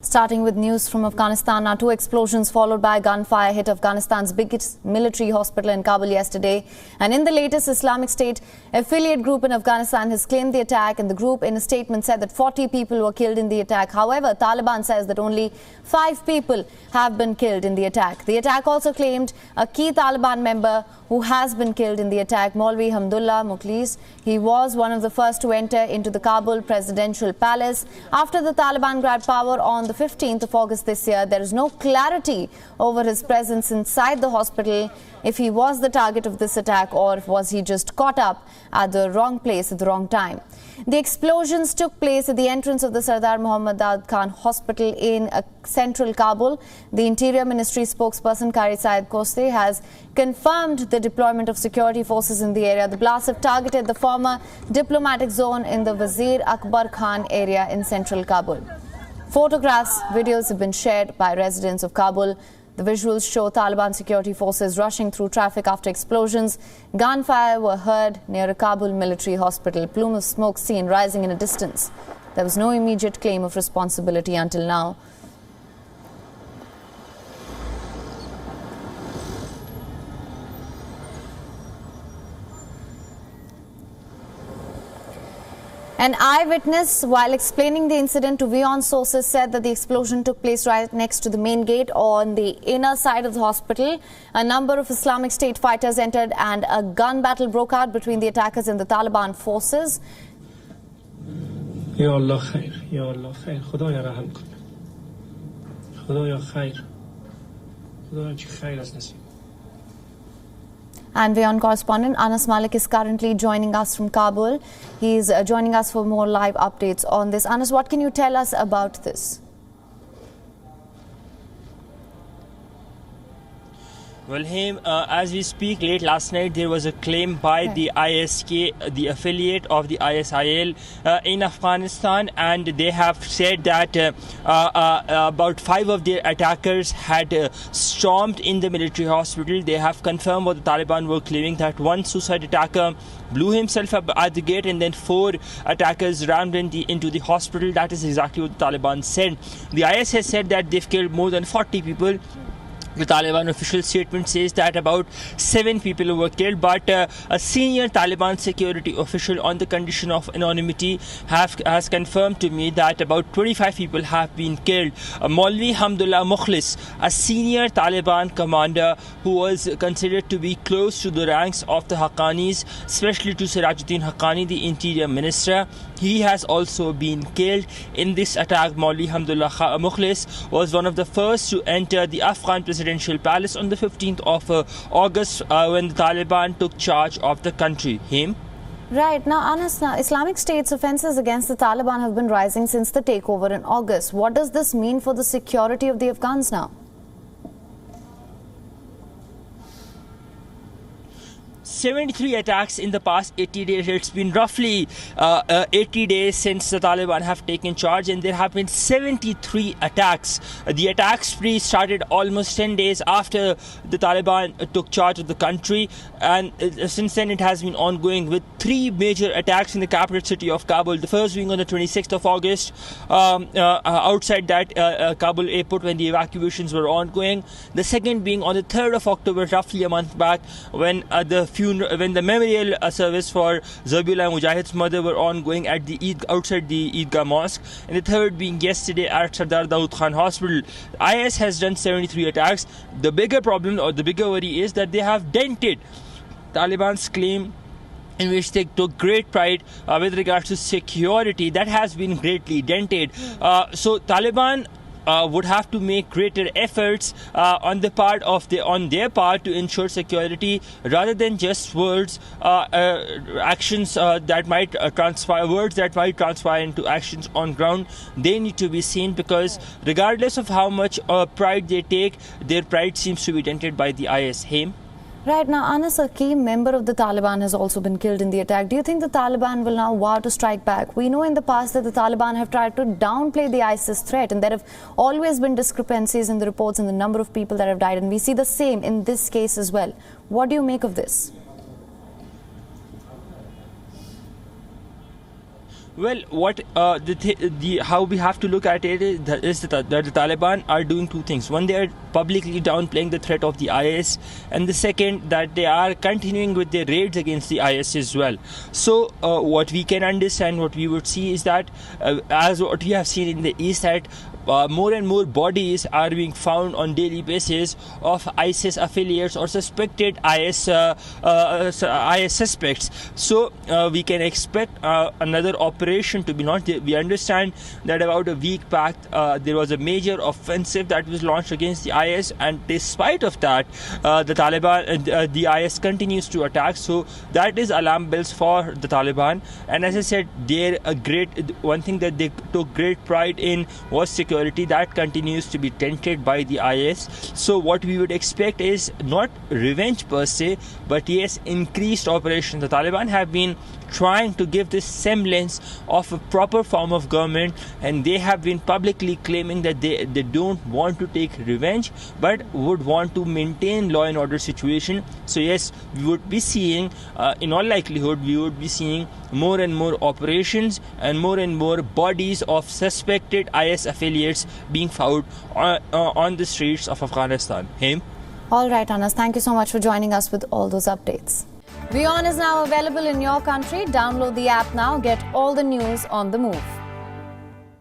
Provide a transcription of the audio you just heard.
Starting with news from Afghanistan, now 2 explosions followed by gunfire hit Afghanistan's biggest military hospital in Kabul yesterday. And in the latest Islamic State affiliate group in Afghanistan has claimed the attack, and the group in a statement said that 40 people were killed in the attack. However, Taliban says that only 5 people have been killed in the attack. The attack also claimed a key Taliban member who has been killed in the attack, Maulvi Hamdullah Mukhlis. He was one of the first to enter into the Kabul presidential palace after the Taliban grabbed power on the 15th of August this year. There is no clarity over his presence inside the hospital, if he was the target of this attack or was he just caught up at the wrong place at the wrong time. The explosions took place at the entrance of the Sardar Muhammad Daud Khan Hospital in central Kabul. The Interior Ministry spokesperson Qari Saeed Koste has confirmed the deployment of security forces in the area. The blasts have targeted the former diplomatic zone in the Wazir Akbar Khan area in central Kabul. Photographs, videos have been shared by residents of Kabul. The visuals show Taliban security forces rushing through traffic after explosions. Gunfire were heard near a Kabul military hospital. Plume of smoke seen rising in a distance. There was no immediate claim of responsibility until now. An eyewitness, while explaining the incident to WION sources, said that the explosion took place right next to the main gate on the inner side of the hospital. A number of Islamic State fighters entered and a gun battle broke out between the attackers and the Taliban forces. Ya Allah khair, Ya Allah khair, Khudaya raham kun. Khudaya khair. Khudaya khair as nasib. And WION correspondent Anas Malik is currently joining us from Kabul. He's joining us for more live updates on this. Anas, what can you tell us about this? Well, as we speak, late last night, there was a claim by the ISK, the affiliate of the ISIL in Afghanistan, and they have said that about 5 of their attackers had stormed in the military hospital. They have confirmed what the Taliban were claiming, that one suicide attacker blew himself up at the gate and then 4 attackers rammed into the hospital. That is exactly what the Taliban said. The IS has said that they've killed more than 40 people. The Taliban official statement says that about 7 people were killed, but a senior Taliban security official, on the condition of anonymity, has confirmed to me that about 25 people have been killed. Maulvi Hamdullah Mukhlis, a senior Taliban commander who was considered to be close to the ranks of the Haqqanis, especially to Sirajuddin Haqqani, the interior minister, he has also been killed in this attack. Maulvi Hamdullah Mukhlis was one of the first to enter the Afghan presidential palace on the 15th of August when the Taliban took charge of the country. Right. Now, Anas, Islamic State's offences against the Taliban have been rising since the takeover in August. What does this mean for the security of the Afghans now? 73 attacks in the past 80 days. It's been roughly 80 days since the Taliban have taken charge, and there have been 73 attacks. The attack spree started almost 10 days after the Taliban took charge of the country, and since then it has been ongoing, with 3 major attacks in the capital city of Kabul. The first being on the 26th of August outside that Kabul airport when the evacuations were ongoing. The second being on the 3rd of October, roughly a month back, when the memorial service for Zabiullah Mujahid's mother were ongoing at the outside the Eidgah Mosque, and the third being yesterday at Sardar Daud Khan Hospital. IS has done 73 attacks. The bigger problem, or the bigger worry, is that they have dented Taliban's claim, in which they took great pride with regards to security. That has been greatly dented. So Taliban would have to make greater efforts on their part to ensure security, rather than just words, actions that might transpire into actions on ground. They need to be seen, because regardless of how much pride they take, their pride seems to be dented by the IS. Right. Now, Anas, a key member of the Taliban has also been killed in the attack. Do you think the Taliban will now vow to strike back? We know in the past that the Taliban have tried to downplay the ISIS threat, and there have always been discrepancies in the reports and the number of people that have died, and we see the same in this case as well. What do you make of this? Well, what how we have to look at it is that the Taliban are doing two things. One, they are publicly downplaying the threat of the IS, and the second, that they are continuing with their raids against the IS as well. So what we can understand, what we would see is that as what we have seen in the east, that more and more bodies are being found on daily basis of ISIS affiliates or suspected IS suspects. So we can expect another operation to be launched. We understand that about a week back there was a major offensive that was launched against the IS, and despite of that the Taliban, the IS continues to attack. So that is alarm bells for the Taliban. And as I said, one thing that they took great pride in was security. That continues to be tainted by the IS. So what we would expect is not revenge per se, but yes, increased operation. The Taliban have been trying to give this semblance of a proper form of government, and they have been publicly claiming that they don't want to take revenge, but would want to maintain law and order situation. So yes, we would be seeing in all likelihood we would be seeing more and more operations and more bodies of suspected IS affiliates being found on the streets of Afghanistan. Haim? All right, Anas, thank you so much for joining us with all those updates. WION is now available in your country. Download the app now. Get all the news on the move.